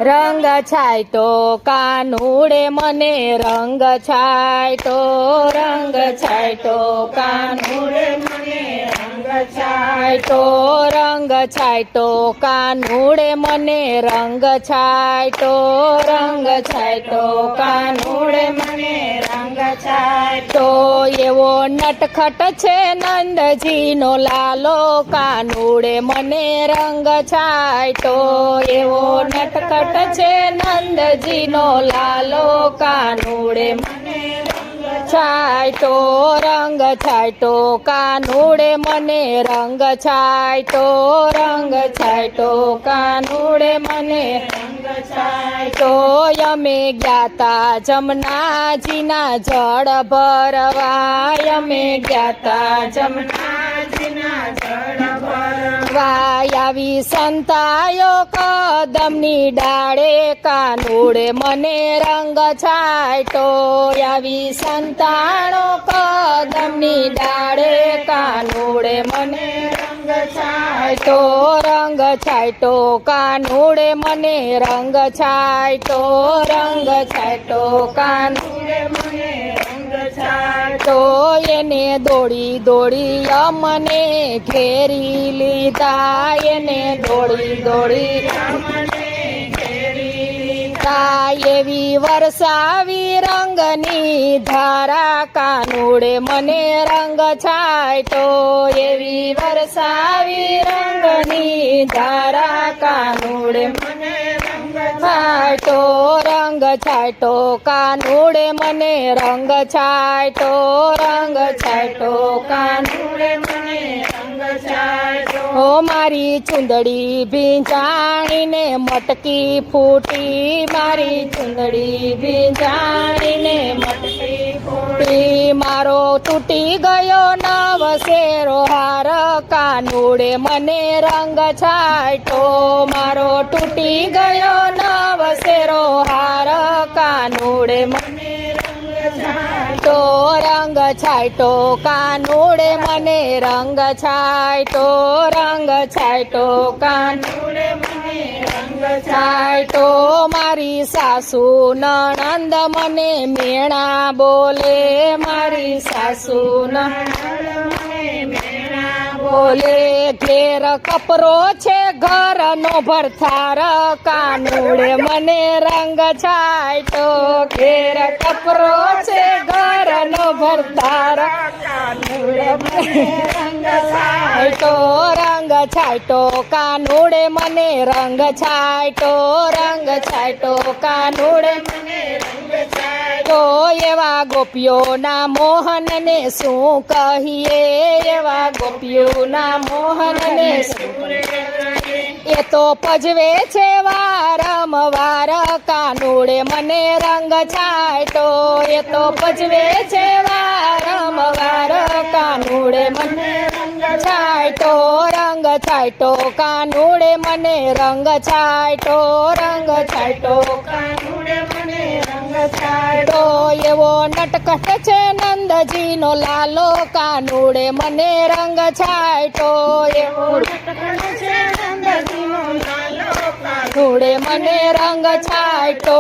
રંગ છાંયટો કાનુડે મને રંગ છાંયટો, રંગ છાંયટો કાનુડે મને રંગ છાંયટો, રંગ છાંયટો કાનુડે મને રંગ છાંયટો, રંગ છાંયટો કાનુડે મને રંગ છાંયટો. એવો નટખટ છે નંદજીનો લાલો, કાનુડે મને રંગ છાંયટો. એવો નટખટ છે નંદજીનો લાલો, કાનુડે મને રંગ છાંયટો, રંગ છાંયટો કાનુડે મને રંગ છાંયટો, રંગ છાંયટો કાનુડે મને રંગ છાંયટો. અમે ગ્યાતા જમનાજીના જળ ભરવા, અમે ગ્યાતા જમનાજીના જળ ભરવા. આવી સંતાયો કદમની ડાળે, કાનુડે મને રંગ છાંયટો. આવી સંતાણો કદમની ડાળે, કાનુડે મને રંગ છાંયટો, રંગ છાંયટો કાનુડે મને રંગ છાંયટો, રંગ છાંયટો કાનુડે મને રંગ છાંયટો. એને દોડી દોડી અમને ઘેરી લીધા, એને દોડી દોડી અમને ઘેરી લીધા. એવી વરસાવી રંગની ધારા, કાનુડે મને રંગ છાંયટો. એવી વરસાવી રંગની ધારા, કાનુડે મને રંગ છાંયટો, રંગ છાંયટો કાનુડે મને રંગ છાંયટો, રંગ છાંયટો કાનુડે મને રંગ છાંયટો. ઓ મારી ચુંદડી ભીંજાણીને મટકી ફૂટી, મારી ચુંદડી ભીંજાણીને મટકી ફૂટી. મારો તૂટી ગયો નવસેરો હાર, કાનુડે મને રંગ છાંયટો. મારો તૂટી ગયો નવસેરો હાર, કાનુડે મને રંગ છાંયટો, રંગ છાંયટો કાનુડે મને રંગ છાંયટો, રંગ છાંયટો કાનુડે મને રંગ છાંયટો. મારી સાસુ નણંદ મને મેણા બોલે, મારી સાસુ નણંદ મને મેણા બોલે. ઘેર કપરો છે ઘરનો ભરથાર, કાનુડે મને રંગ છાંયટો. ઘેર કપરો છે ઘરનો ભરથાર, કાનુડે મને રંગ છાંયટો, રંગ છાંયટો કાનુડે મને રંગ છાંયટો, રંગ છાંયટો કાનુડે મને રંગ છાંયટો. એવા ગોપીઓના મોહનને શું કહીએ, એવા ગોપીઓના મોહનને શું કહીએ. એ તો પજવે છે વારંવાર, કાનુડે મને રંગ છાંયટો. એ તો પજવે છે વારંવાર, કાનુડે મને રંગ છાંયટો, રંગ છાંયટો કાનુડે મને રંગ છાંયટો, રંગ છાંયટો કાનુડે મને રંગ છાંયટો. એવો નટખટ છે નંદજીનો લાલો, કાનુડે મને રંગ છાંયટો. એવો નટખટ છે નંદજીનો લાલો, કાનુડે મને રંગ છાંયટો.